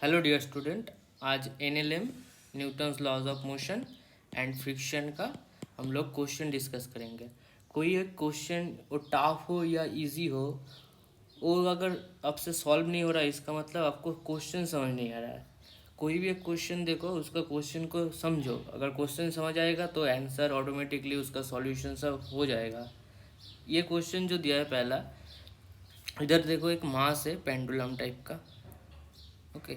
Hello dear student. आज NLM Newton's laws of motion and friction का हम लोग क्वेश्चन डिस्कस करेंगे। कोई एक क्वेश्चन वो टफ हो या इजी हो, वो अगर आपसे सॉल्व नहीं हो रहा है इसका मतलब आपको क्वेश्चन समझ नहीं आ रहा है। कोई भी एक क्वेश्चन देखो, उसका क्वेश्चन को समझो। अगर क्वेश्चन समझ आएगा तो आंसर ऑटोमेटिकली उसका सॉल्यूशन सब हो जाएगा। ये क्वेश्चन जो दिया है पहला, इधर देखो एक मास है पेंडुलम टाइप का। ओके,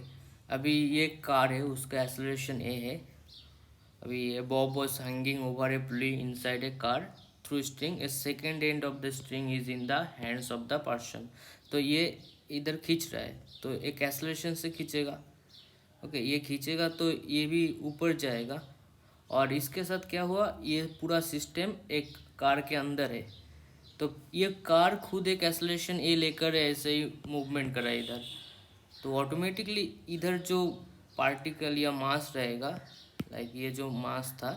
अभी ये कार है, उसका एक्सेलरेशन ए है। अभी ये Bob was hanging over A pulley inside a car through string, A second and of the string is in the hands of the person. तो ये इधर खींच रहा है, तो एक एक्सेलरेशन से खींचेगा। ओके, ये खींचेगा तो ये भी ऊपर जाएगा। और इसके साथ क्या हुआ, ये पूरा सिस्टम एक कार के अंदर है। तो ये कार खुद एक एक्सेलरेशन ए लेकर ऐसे ही मूवमेंट कर रहा है इधर। तो ऑटोमेटिकली इधर जो पार्टिकल या मास रहेगा, लाइक ये जो मास था,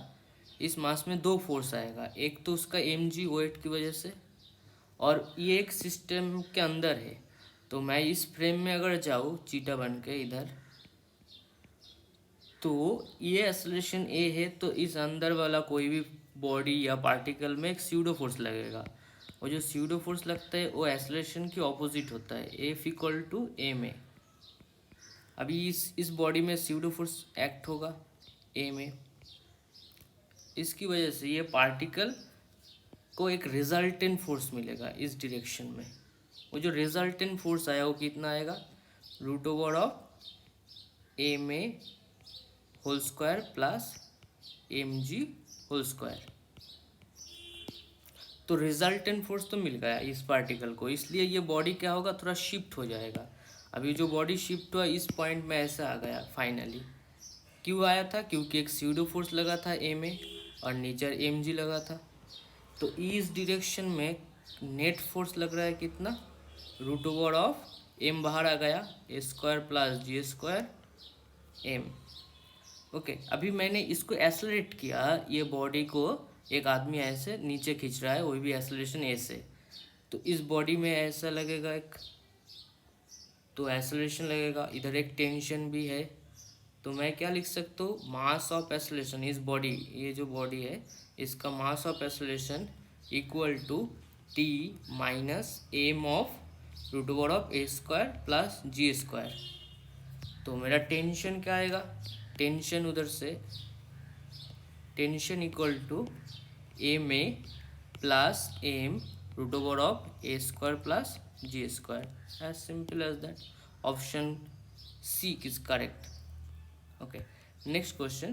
इस मास में दो फोर्स आएगा। एक तो उसका एम जी वेट की वजह से, और ये एक सिस्टम के अंदर है। तो मैं इस फ्रेम में अगर जाऊँ चीटा बन के इधर, तो ये एक्सेलरेशन ए है, तो इस अंदर वाला कोई भी बॉडी या पार्टिकल में एक स्यूडो फोर्स लगेगा। और जो स्यूडो फोर्स लगता है वो एक्सेलरेशन की ऑपोजिट होता है, F equal to M A. अभी इस बॉडी में स्यूडो फोर्स एक्ट होगा ए में। इसकी वजह से ये पार्टिकल को एक रिजल्टेंट फोर्स मिलेगा इस डायरेक्शन में। वो जो रिजल्टेंट फोर्स आया वो कितना आएगा, रूट ओवर ऑफ ए में whole square plus M G whole square. तो रिजल्टेंट फोर्स तो मिल गया इस पार्टिकल को, इसलिए ये बॉडी क्या होगा, थोड़ा शिफ्ट हो जाएगा। अभी जो बॉडी शिफ्ट हुआ इस पॉइंट में ऐसा आ गया फाइनली। क्यों आया था, क्योंकि एक स्यूडो फोर्स लगा था ए में और नीचे एम जी लगा था। तो इस डायरेक्शन में नेट फोर्स लग रहा है कितना, रूट ओवर ऑफ एम बाहर आ गया, ए square plus G square M. Okay, अभी मैंने इसको एक्सेलरेट किया, ये बॉडी को एक आदमी ऐसे नीचे खींच रहा है, वही भी एक्सेलरेशन ए से। तो इस बॉडी में ऐसा लगेगा एक, तो एक्सेलरेशन लगेगा। इधर एक टेंशन भी है, तो मैं क्या लिख सकता हूँ, मास ऑफ एक्सेलरेशन इस बॉडी, ये जो बॉडी है इसका mass of acceleration equal to T minus M of root over of A square plus G square. तो मेरा टेंशन क्या आएगा, टेंशन उधर से tension equal to M A plus M root over of A square plus G square. As simple as that. Option C is correct. Okay, next question.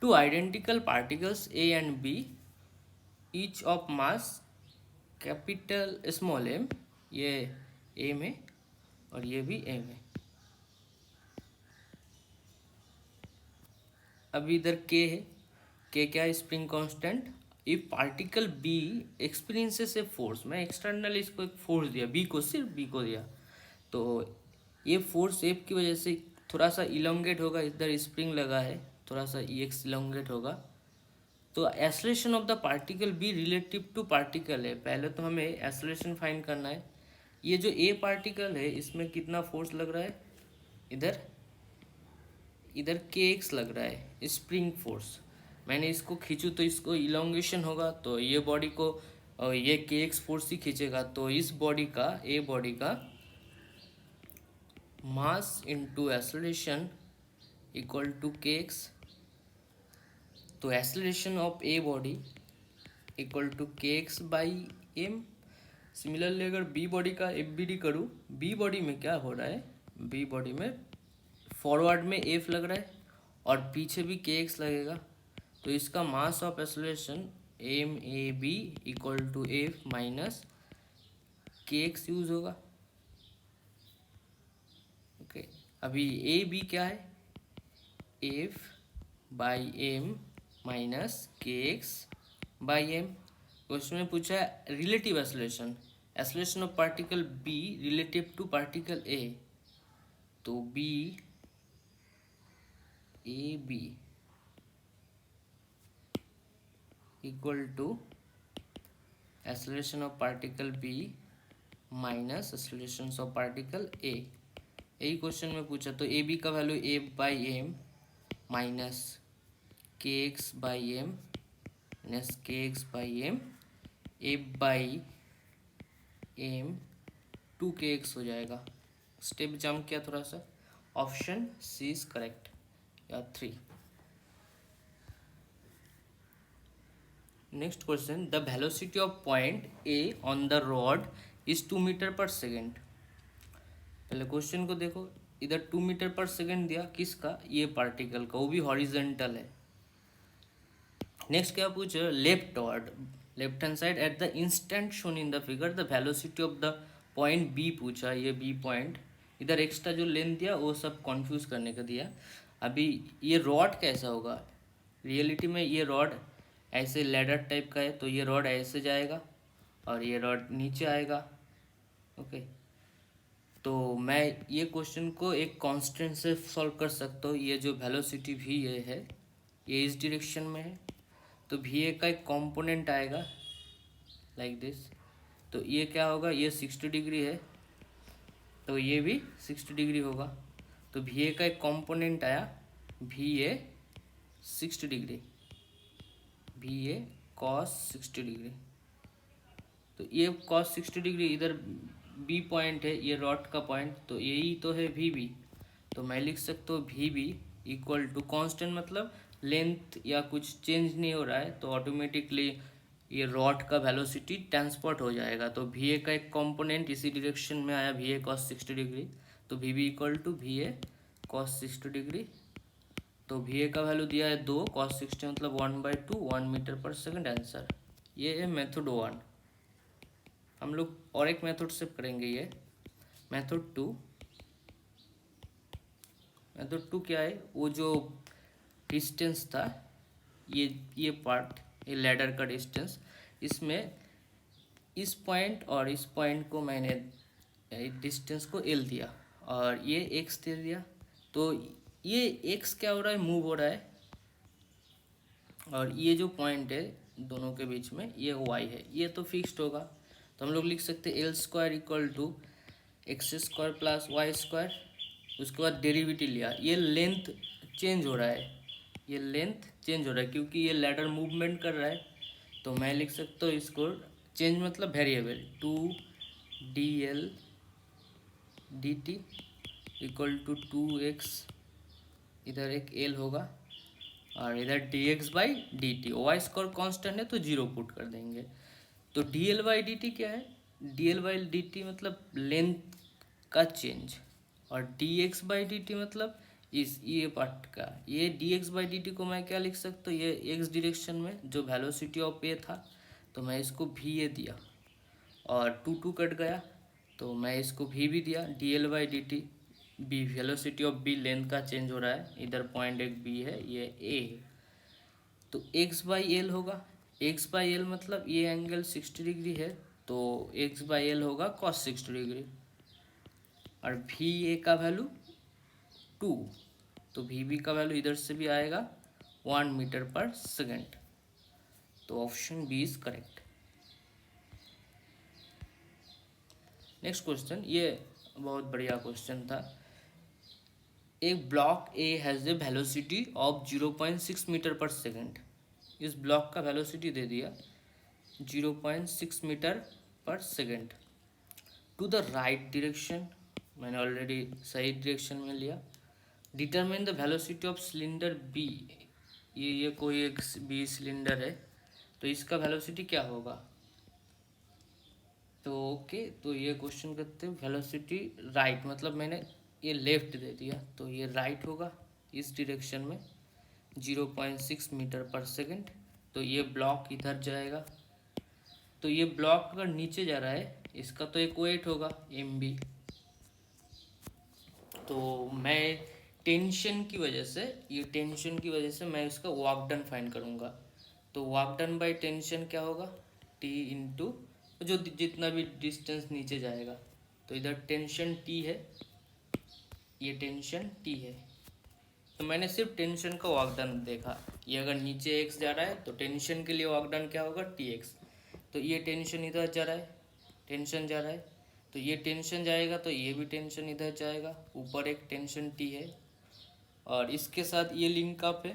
Two identical particles A and B, each of mass capital small m, ये A में और ये भी A में। अभी इधर K है, K क्या है, spring constant. If particle B experiences a force, मैं एक्सटर्नल इसको एक फोर्स दिया, B को, सिर्फ B को दिया, तो ये फोर्स F की वजह से थोड़ा सा इलोंगेट होगा। इधर स्प्रिंग लगा है, थोड़ा सा EX इलोंगेट होगा। तो acceleration of the particle B relative to particle है, पहले तो हमें एक्सेलरेशन फाइंड करना है। ये जो ए पार्टिकल है इसमें कितना फोर्स लग रहा है, इधर इधर के एक्स लग रहा है, स्प्रिंग फोर्स। मैंने इसको खींचूँ तो इसको इलोंगेशन होगा, तो ये बॉडी को ये के एक्स फोर्स ही खींचेगा। तो इस बॉडी का, ए बॉडी का mass into acceleration equal to K X. तो acceleration of A body equal to K X by M. Similarly अगर बी बॉडी का एफ बी डी करूँ, बी बॉडी में क्या हो रहा है, बी बॉडी में फॉरवर्ड में एफ लग रहा है और पीछे भी के एक्स लगेगा। तो इसका mass of acceleration M A B equal to F minus K X use होगा। ओके, अभी ए बी क्या है, F by M minus K X by M. Question में पूछा है relative acceleration, acceleration of particle B relative to particle A. तो B A B equal to acceleration of particle B minus acceleration of particle A. यही question में पूछा। तो A B का value A by M minus K X by M minus K X by M A by M 2kx हो जाएगा। Step jump किया थोड़ा सा। ऑप्शन सी इज करेक्ट या 3। Next question, the velocity of point A on the rod is 2 metre per second. पहले question को देखो, इधर 2 मीटर पर सेकेंड दिया, किसका? ये पार्टिकल का, वो भी हॉरिजेंटल है। नेक्स्ट क्या पूछे? Left hand side at the instant shown in the figure the velocity of the point B पूछा। ये बी पॉइंट, इधर एक्स्ट्रा जो लेंथ दिया वो सब कंफ्यूज करने का दिया। अभी ये रॉड कैसा होगा? रियलिटी में ये रॉड ऐसे लैडर टाइप का है, तो ये रॉड ऐसे जाएगा और ये रॉड नीचे आएगा। ओके, तो मैं ये क्वेश्चन को एक कांस्टेंट से सॉल्व कर सकता हूँ। ये जो वेलोसिटी भी ये है, ये इस डायरेक्शन में है, तो भी ए का एक कंपोनेंट आएगा लाइक दिस। तो ये क्या होगा? ये 60 डिग्री है, तो ये भी 60 डिग्री होगा। तो भी ए का एक कंपोनेंट आया, भी ए 60 डिग्री, भी ए कॉस 60 डिग्री। तो ये कॉस 60 डिग्री, इधर बी पॉइंट है, ये रॉड का पॉइंट, तो यही तो है भी बी। तो मैं लिख सकता हूँ भी बी इक्वल टू कांस्टेंट, मतलब लेंथ या कुछ चेंज नहीं हो रहा है, तो ऑटोमेटिकली ये रॉड का वेलोसिटी ट्रांसपोर्ट हो जाएगा। तो भी ए का एक कंपोनेंट इसी डायरेक्शन में आया, भी ए कॉस 60 डिग्री, तो भी बी इक्वल टू भी ए कॉस 60 डिग्री। तो भी ए का वैल्यू दिया है 2, कॉस 60 मतलब 1/2, 1 मीटर पर सेकेंड आंसर। ये है मेथड 1। हम लोग और एक मेथड से करेंगे, ये मेथड 2। मेथड 2 क्या है? वो जो डिस्टेंस था, ये पार्ट, ये लैडर का डिस्टेंस, इसमें इस पॉइंट और इस पॉइंट को मैंने डिस्टेंस को एल दिया और ये एक्स दे दिया। तो ये एक्स क्या हो रहा है? मूव हो रहा है, और ये जो पॉइंट है दोनों के बीच में, ये वाई है, ये तो फिक्स्ड होगा। तो हम लोग लिख सकते हैं L square equal to X square plus Y square. उसके बाद डेरिवेटिव लिया, ये लेंथ चेंज हो रहा है, ये लेंथ चेंज हो रहा है क्योंकि ये लैडर मूवमेंट कर रहा है। तो मैं लिख सकता हूँ इसको, चेंज मतलब variable, 2dl dt equal to 2x, इधर एक l होगा और इधर dx/dt। वाई स्क्वायर कांस्टेंट है तो 0 पुट कर देंगे। तो dl/dt क्या है? dl/dt मतलब लेंथ का चेंज, और dx/dt मतलब ये पार्ट का। ये dx/dt को मैं क्या लिख सकता हूँ? ये x डायरेक्शन में जो वेलोसिटी ऑफ ए था, तो मैं इसको भी ए दिया और 2 कट गया, तो मैं इसको भी दिया। dl/dt B velocity of B, length का चेंज हो रहा है, इधर पॉइंट एक बी है, ये ए है, तो x/l होगा। x/l मतलब ये एंगल 60 डिग्री है, तो x/l होगा cos 60 डिग्री। और भी ए का वैल्यू 2, तो भी बी का वैल्यू इधर से भी आएगा 1 मीटर पर सेकेंड। तो option B is correct. Next question, ये बहुत बढ़िया क्वेश्चन था। एक block A has a velocity of 0.6 metre per second. इस ब्लॉक का वेलोसिटी दे दिया 0.6 metre per second to the right direction, मैंने ऑलरेडी सही डायरेक्शन में लिया। Determine the velocity of cylinder B, ये कोई एक बी सिलेंडर है, तो इसका वेलोसिटी क्या होगा? तो ओके, तो ये क्वेश्चन करते हैं वेलोसिटी राइट, मतलब मैंने ये लेफ्ट दे दिया, तो ये राइट होगा इस डायरेक्शन में 0.6 मीटर पर सेकेंड। तो ये ब्लॉक इधर जाएगा, तो ये ब्लॉक अगर नीचे जा रहा है, इसका तो एक वेट होगा mb। तो मैं टेंशन की वजह से मैं इसका वर्क डन फाइंड करूँगा। तो वर्क डन बाई टेंशन क्या होगा? T इंटू जो जितना भी डिस्टेंस नीचे जाएगा, तो इधर टेंशन T है, ये टेंशन T है। तो मैंने सिर्फ टेंशन का वर्क डन देखा, ये अगर नीचे x जा रहा है तो टेंशन के लिए वर्क डन क्या होगा? Tx। तो ये टेंशन इधर जा रहा है, टेंशन जा रहा है, तो ये टेंशन जाएगा तो ये भी टेंशन इधर जाएगा, ऊपर एक टेंशन टी है और इसके साथ ये लिंक अप है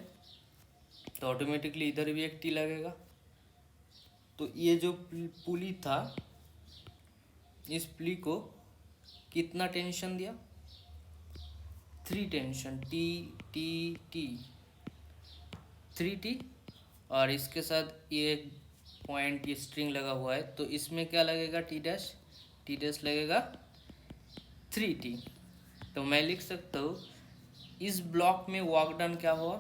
तो ऑटोमेटिकली इधर भी एक टी लगेगा। तो ये जो पुली था, इस पुली को कितना टेंशन दिया? 3 tension, T T T, 3 T. और इसके साथ ये पॉइंट, ये स्ट्रिंग लगा हुआ है तो इसमें क्या लगेगा? टी डैश लगेगा 3 टी। तो मैं लिख सकता हूँ इस ब्लॉक में वर्क डन क्या हुआ?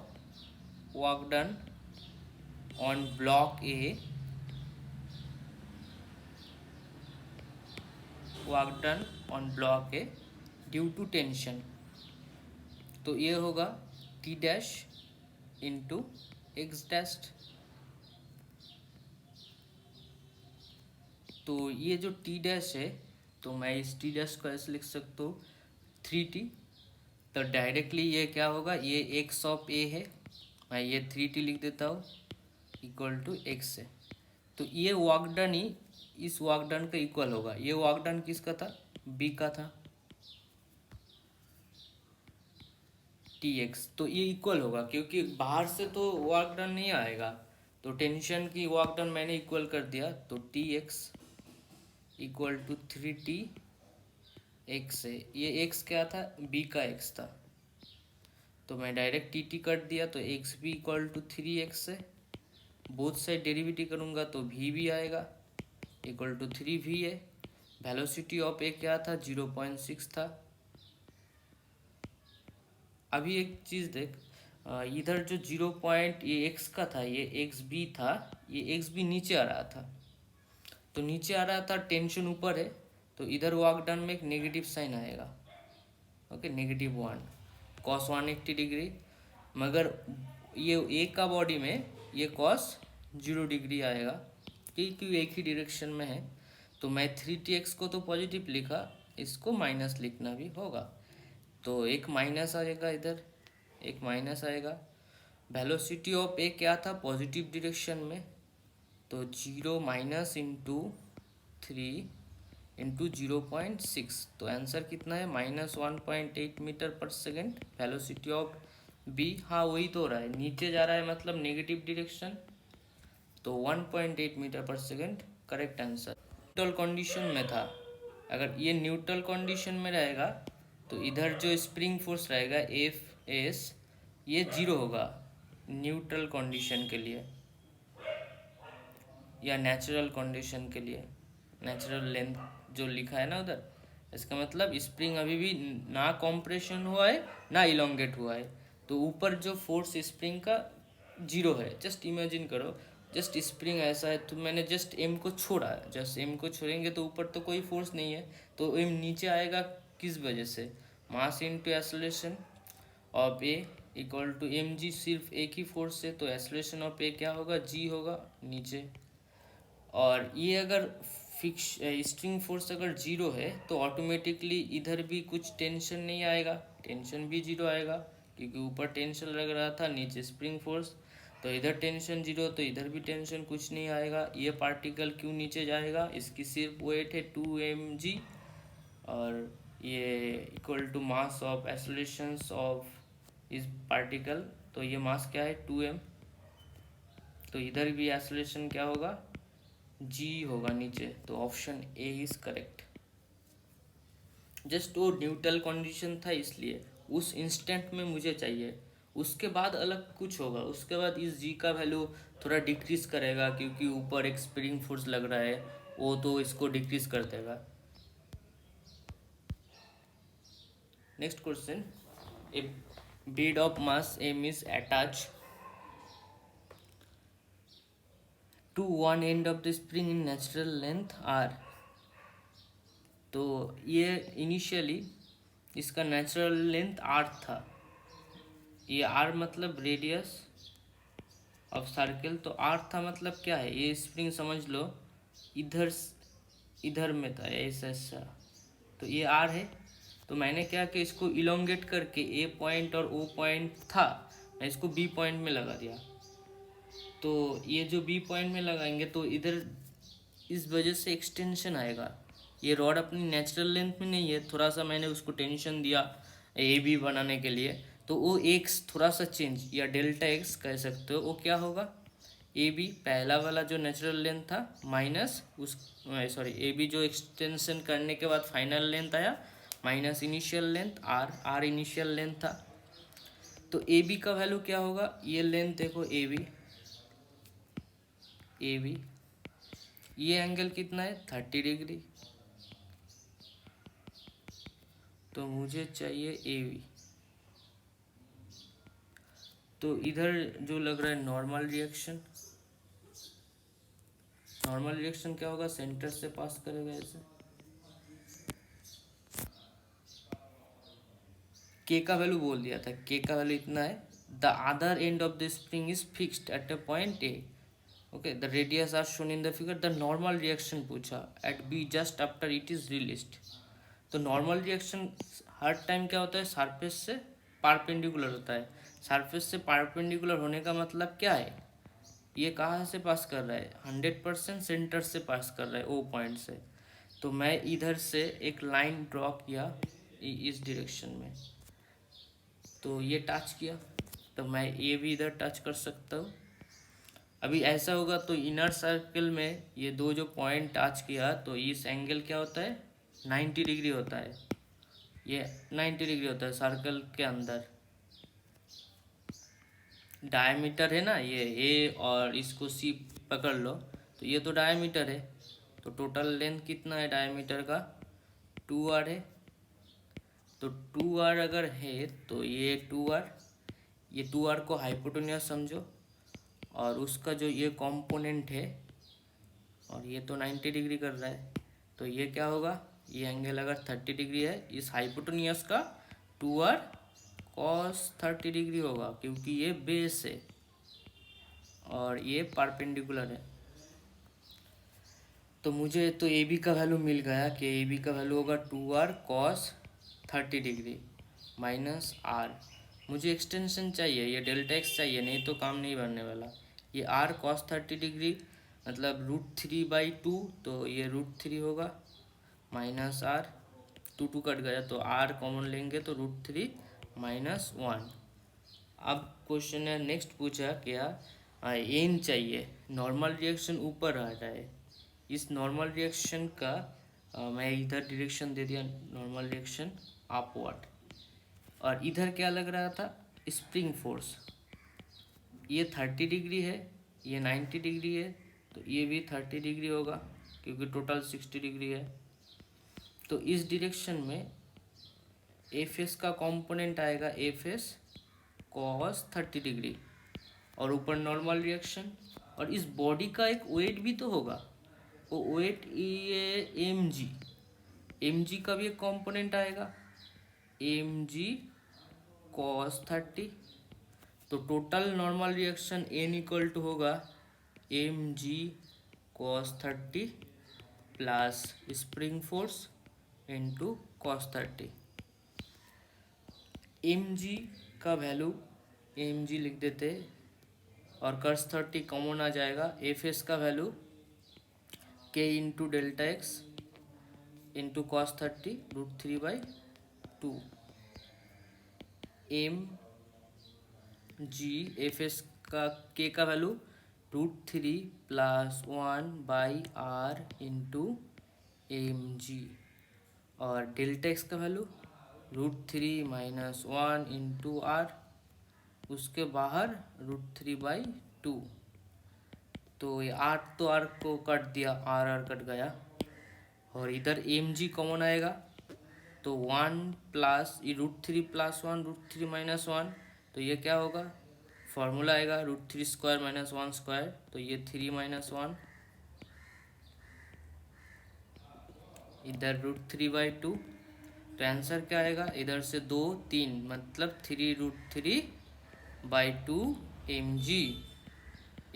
Work done on block A, work done on block A due to tension. तो ये होगा T dash into X dash. तो ये जो टी डैश है तो मैं इस टी डैश को ऐसे लिख सकता हूँ 3 टी। तो डायरेक्टली ये क्या होगा? ये एक्स ऑफ ए है, मैं ये 3 टी लिख देता हूँ इक्वल टू एक्स है। तो ये वर्क डन ही इस वर्क डन का इक्वल होगा। ये वर्क डन किसका था? बी का था, टी एक्स। तो ये इक्वल होगा क्योंकि बाहर से तो वर्क डन नहीं आएगा, तो टेंशन की वर्क डन मैंने इक्वल कर दिया। तो T X equal to 3 T X है। ये एक्स क्या था? बी का एक्स था, तो मैं डायरेक्ट टी टी कट दिया तो एक्स भी इक्वल टू 3x है। बोथ साइड डेरिवेटिव करूँगा तो v भी आएगा इक्वल टू 3v है। वेलोसिटी ऑफ ए क्या था? 0.6 था। अभी एक चीज़ देख, इधर जो 0 पॉइंट ये एक्स का था, ये एक्स बी था, ये एक्स बी नीचे आ रहा था। तो नीचे आ रहा था, टेंशन ऊपर है, तो इधर वर्क डन में एक नेगेटिव साइन आएगा। Okay, -1 cos 180 degree. मगर ये ए का बॉडी में ये cos 0 डिग्री आएगा क्योंकि एक ही डायरेक्शन में है। तो मैं 3tx को तो पॉजिटिव लिखा, इसको माइनस लिखना भी होगा। तो एक माइनस आएगा, इधर एक माइनस आएगा। वेलोसिटी ऑफ ए क्या था? पॉजिटिव डायरेक्शन में, तो 0 माइनस इंटू 3 इंटू 0.6। तो आंसर कितना है? -1.8 metre per second. Velocity of B, हाँ वही तो हो रहा है, नीचे जा रहा है मतलब नेगेटिव डायरेक्शन, तो 1.8 metre per second correct answer. Neutral condition में था, अगर ये न्यूट्रल कंडीशन में रहेगा तो इधर जो स्प्रिंग फोर्स रहेगा एफ एस, ये 0 होगा न्यूट्रल कंडीशन के लिए या नेचुरल कंडीशन के लिए। नेचुरल लेंथ जो लिखा है ना उधर, इसका मतलब स्प्रिंग अभी भी ना कॉम्प्रेशन हुआ है ना इलोंगेट हुआ है। तो ऊपर जो फोर्स स्प्रिंग का 0 है। जस्ट इमेजिन करो, जस्ट स्प्रिंग ऐसा है तो मैंने जस्ट एम को छोड़ा है, जस्ट एम को छोड़ेंगे तो ऊपर तो कोई फोर्स नहीं है, तो एम नीचे आएगा किस वजह से? Mass into acceleration of A equal to M G. सिर्फ एक ही फोर्स है तो एक्सेलरेशन ऑफ ए क्या होगा? जी होगा नीचे। और ये अगर फिक्स स्ट्रिंग फोर्स अगर 0 है तो ऑटोमेटिकली इधर भी कुछ टेंशन नहीं आएगा, टेंशन भी 0 आएगा क्योंकि ऊपर टेंशन लग रहा था, नीचे स्प्रिंग फोर्स। तो इधर टेंशन 0 तो इधर भी टेंशन कुछ नहीं आएगा। ये पार्टिकल क्यों नीचे जाएगा? इसकी सिर्फ वेट है 2mg और ये equal to mass of accelerations of इस पार्टिकल। तो ये मास क्या है? 2m। तो इधर भी एक्सेलरेशन क्या होगा? जी होगा नीचे। तो option A is correct. Just वो न्यूट्रल कंडीशन था इसलिए उस इंस्टेंट में मुझे चाहिए, उसके बाद अलग कुछ होगा। उसके बाद इस जी का वैल्यू थोड़ा डिक्रीज करेगा क्योंकि ऊपर एक स्प्रिंग फोर्स लग रहा है, वो तो इसको डिक्रीज कर देगा। Next question, A bead of mass m is attached to one end of the spring in natural length r। तो ये इनिशियली इसका नेचुरल लेंथ r था। ये r मतलब रेडियस ऑफ सर्कल, तो r था मतलब क्या है? ये स्प्रिंग समझ लो इधर में था ऐसा, तो ये r है। तो मैंने क्या कि इसको इलोंगेट करके a पॉइंट और o पॉइंट था, मैं इसको b पॉइंट में लगा दिया। तो ये जो b पॉइंट में लगाएंगे तो इधर इस वजह से एक्सटेंशन आएगा, ये रॉड अपनी नेचुरल लेंथ में नहीं है, थोड़ा सा मैंने उसको टेंशन दिया ए बी बनाने के लिए, तो वो एक्स थोड़ा सा चेंज या डेल्टा एक्स कह सकते हो, वो क्या होगा, ए बी पहला वाला जो नेचुरल लेंथ था माइनस उस सॉरी ए बी जो एक्सटेंशन करने के बाद फाइनल लेंथ आया minus initial length R, R initial length था। तो ए बी का वैल्यू क्या होगा, ये लेंथ देखो ए बी, ये एंगल कितना है 30 डिग्री, तो मुझे चाहिए ए बी। तो इधर जो लग रहा है नॉर्मल रिएक्शन, नॉर्मल रिएक्शन क्या होगा, सेंटर से पास करेगा ऐसे। के का वैल्यू बोल दिया था, के का वैल्यू इतना है, the other end of the spring is fixed at a point A, okay, the radius R shown in the figure, the normal reaction पूछा at B just after it is released. तो normal reaction हर time क्या होता है, surface से perpendicular होता है। Surface से परपेंडिकुलर होने का मतलब क्या है, ये कहाँ से पास कर रहा है, 100% सेंटर से पास कर रहा है, ओ पॉइंट से। तो मैं इधर से एक लाइन ड्रॉ किया इस डायरेक्शन में, तो ये टच किया, तो मैं ये भी इधर टच कर सकता हूँ। अभी ऐसा होगा तो इनर सर्कल में ये दो जो पॉइंट टच किया तो इस एंगल क्या होता है 90 डिग्री होता है, ये 90 डिग्री होता है सर्कल के अंदर। डायमीटर है ना ये ए और इसको सी पकड़ लो, तो ये तो डायमीटर है, तो टोटल लेंथ कितना है डायमीटर का 2r है। तो 2r अगर है तो ये 2r, ये 2r को हाइपोटेन्यूस समझो, और उसका जो ये कंपोनेंट है और ये तो 90 डिग्री कर रहा है, तो ये क्या होगा, ये एंगल अगर 30 डिग्री है इस हाइपोटेन्यूस का 2r cos 30 डिग्री होगा, क्योंकि ये बेस है और ये परपेंडिकुलर है। तो मुझे तो ए बी का वैल्यू मिल गया कि ए बी का वैल्यू होगा 2r cos 30 degree minus R. मुझे एक्सटेंशन चाहिए, ये डेल्टा एक्स चाहिए, नहीं तो काम नहीं बनने वाला। ये r cos 30 डिग्री मतलब √3/2, तो ये √3 होगा माइनस आर, 2 कट गया तो r कॉमन लेंगे तो √3 माइनस 1। अब क्वेश्चन है नेक्स्ट पूछा क्या, एन चाहिए, नॉर्मल रिएक्शन ऊपर आ रहा है, इस नॉर्मल रिएक्शन का मैं इधर डायरेक्शन दे दिया, नॉर्मल रिएक्शन अपवर्ड, और इधर क्या लग रहा था स्प्रिंग फोर्स, ये 30 डिग्री है, ये 90 डिग्री है, तो ये भी 30 डिग्री होगा क्योंकि टोटल 60 डिग्री है। तो इस डायरेक्शन में एफ एस का कंपोनेंट आएगा एफ एस cos 30 डिग्री, और ऊपर नॉर्मल रिएक्शन, और इस बॉडी का एक वेट भी तो होगा, वो वेट ये एम जी का भी एक कंपोनेंट आएगा एम जी cos 30। तो total normal reaction N equal to होगा M G cos 30 plus spring force into cos 30। M G का वैल्यू एम जी लिख देते और cos 30 कॉमन आ जाएगा, एफ एस का value K into delta X into cos 30 √3/2, M G F S का के का value √3 plus 1/r into M G, और डेल्टा एक्स का वैल्यू √3 माइनस 1 इंटू आर, उसके बाहर √3/2। तो ये आर तो आर को कट दिया, आर आर कट गया, और इधर एम जी कॉमन आएगा तो 1 प्लस √3 प्लस 1 √3 माइनस 1, तो ये क्या होगा फॉर्मूला आएगा √3 स्क्वायर माइनस 1 स्क्वायर, तो ये 3 माइनस 1, इधर √3/2, तो आंसर क्या आएगा, इधर से 2 3 मतलब 3√3/2 एम जी।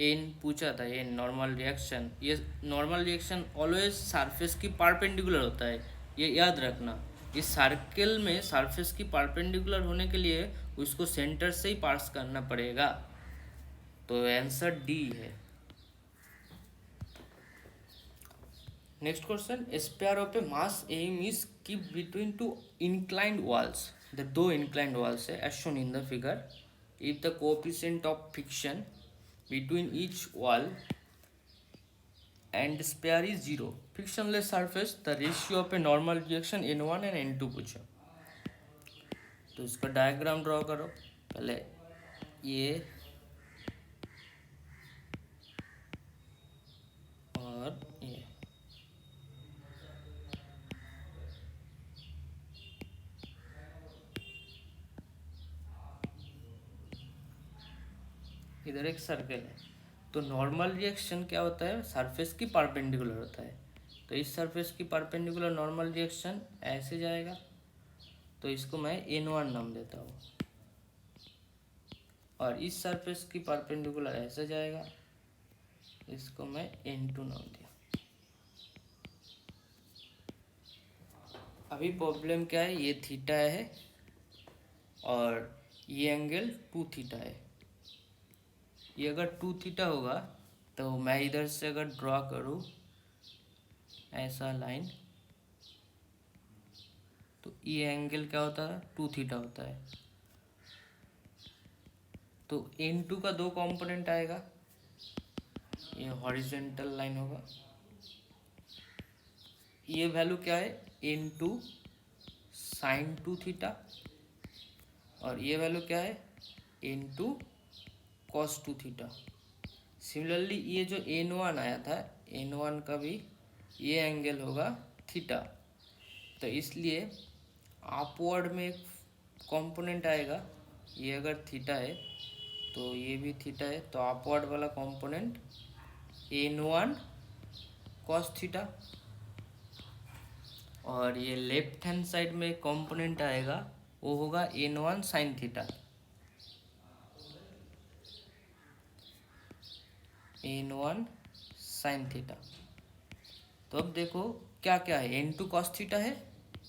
एन पूछा था, एन नॉर्मल रिएक्शन, ये नॉर्मल रिएक्शन ऑलवेज सरफेस की परपेंडिकुलर होता है, ये याद रखना। इस सर्कल में सरफेस की परपेंडिकुलर होने के लिए उसको सेंटर से ही पास करना पड़ेगा, तो आंसर डी है। Next question, a sphere of a mass m is kept between two inclined walls. The two inclined walls as shown in the figure. If the coefficient of friction between each wall and sphere is 0, frictionless surface, the ratio of a normal reaction n1 and n2 पूछा। तो इसका diagram draw करो। पहले ये और ये, इधर एक सर्कल है। तो नॉर्मल रिएक्शन क्या होता है, सरफेस की परपेंडिकुलर होता है। तो इस सरफेस की परपेंडिकुलर नॉर्मल रिएक्शन ऐसे जाएगा, तो इसको मैं n1 नाम देता हूँ। और इस सरफेस की परपेंडिकुलर ऐसे जाएगा, इसको मैं n2 नाम दिया। अभी प्रॉब्लम क्या है, ये थीटा है और ये एंगल 2 थीटा है। ये अगर 2 थीटा होगा तो मैं इधर से अगर ड्रॉ करूँ ऐसा लाइन, तो ये एंगल क्या होता है, 2 थीटा होता है। तो n2 का 2 कंपोनेंट आएगा, ये हॉरिजॉन्टल लाइन होगा। ये वैल्यू क्या है, n2 साइन 2 थीटा, और ये वैल्यू क्या है, n2 कॉस 2 थीटा। सिमिलरली ये जो n1 आया था, n1 का भी ये एंगल होगा थीटा। तो इसलिए अपवर्ड में एक कंपोनेंट आएगा, ये अगर थीटा है तो ये भी थीटा है, तो अपवर्ड वाला कंपोनेंट n1 कॉस थीटा। और ये लेफ्ट हैंड साइड में एक कंपोनेंट आएगा, वो होगा n1 sine theta. n1 sine theta. तो अब देखो क्या क्या है, n2 कॉस थीटा है,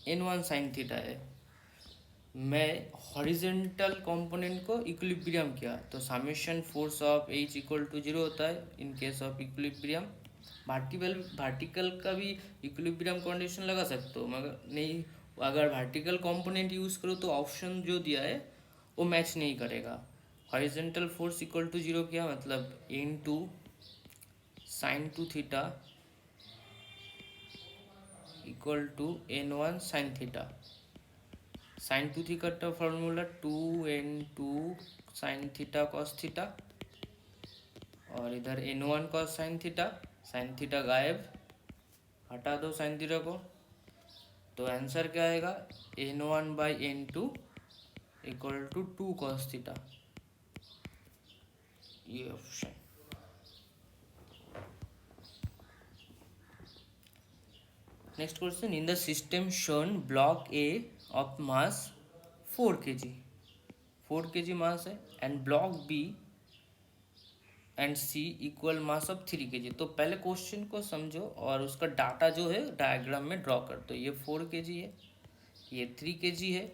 n1 साइन थीटा है। मैं हॉरिजेंटल कंपोनेंट को इक्विलिब्रियम किया, तो summation force of H equal to 0 होता है in case of equilibrium. Vertical का भी इक्विलिब्रियम कंडीशन लगा सकते हो, मगर नहीं, अगर वर्टिकल कंपोनेंट यूज़ करो तो ऑप्शन जो दिया है वो मैच नहीं करेगा। हॉरिजेंटल फोर्स इक्वल टू 0 किया, मतलब n2 sine 2 theta equal to n1 sine theta. Sine 2 theta का formula 2n2 sine theta cos theta, और इधर n1 कॉस साइन थीटा गायब, हटा दो साइन थीटा को। तो आंसर क्या आएगा, n1 by n2 equal to 2 cos theta, ये option. Next question, in the system shown block A of mass 4 kg mass है, and block B and C equal mass of 3 kg। तो पहले question को समझो और उसका डाटा जो है डायग्राम में ड्रॉ कर दो। ये 4 kg है, ये 3 kg है,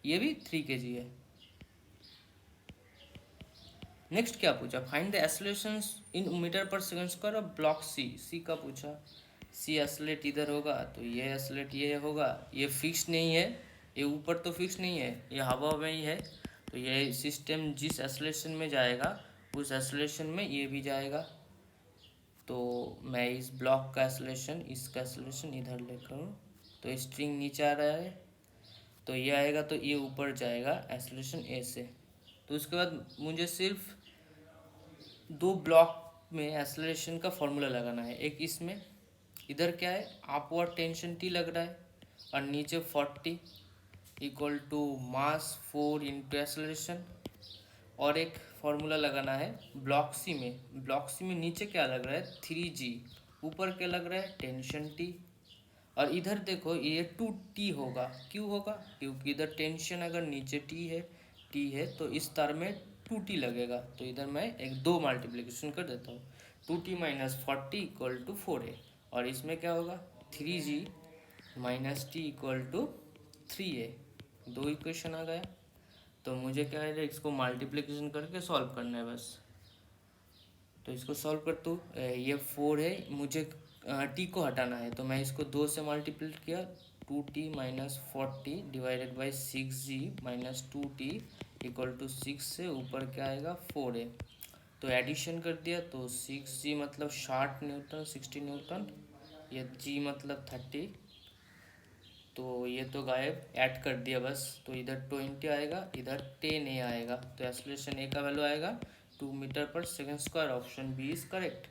ये भी 3 kg है। नेक्स्ट क्या पूछा, find the accelerations in metre per second square of block C का पूछा। सी एक्सेलरेट इधर होगा, तो ये एक्सेलरेट ये होगा, ये फिक्स नहीं है, ये ऊपर तो फिक्स नहीं है, ये हवा में ही है। तो ये सिस्टम जिस एक्सेलरेशन में जाएगा उस एक्सेलरेशन में ये भी जाएगा। तो मैं इस ब्लॉक का एक्सेलरेशन, इसका एक्सेलरेशन इधर लेकर हूँ, तो स्ट्रिंग नीचे आ रहा है, तो ये आएगा, तो ये ऊपर जाएगा एक्सेलरेशन ए से। तो उसके बाद मुझे सिर्फ 2 ब्लॉक में एक्सेलरेशन का फॉर्मूला लगाना है। एक इसमें, इधर क्या है, अपवर्ड टेंशन टी लग रहा है, और नीचे 40 equal to mass 4 into acceleration. और एक फॉर्मूला लगाना है ब्लॉक सी में नीचे क्या लग रहा है, 3g, ऊपर क्या लग रहा है, टेंशन टी। और इधर देखो ये 2t होगा, क्यों होगा, क्योंकि इधर टेंशन अगर नीचे t है तो इस तार में 2t लगेगा। तो इधर मैं एक 2 मल्टीप्लिकेशन कर देता हूँ, 2t minus 40 equal to 4a। और इसमें क्या होगा, 3g minus T equal to 3a। 2 equation आ गया। तो मुझे क्या है, इसको मल्टीप्लिकेशन करके सॉल्व करना है बस। तो इसको सॉल्व कर दो, ये 4 है, मुझे टी को हटाना है, तो मैं इसको 2 से मल्टीप्लाई किया, 2t minus 40 divided by 6g minus 2t equal to 6 से ऊपर क्या आएगा 4a। तो एडिशन कर दिया तो 6g मतलब 60 न्यूटन, 60 न्यूटन, ये g मतलब 30, तो ये तो गायब, ऐड कर दिया बस, तो इधर 20 आएगा, इधर 10 a आएगा, तो एक्सेलरेशन a का वैल्यू आएगा 2 metre per second square. Option B is correct.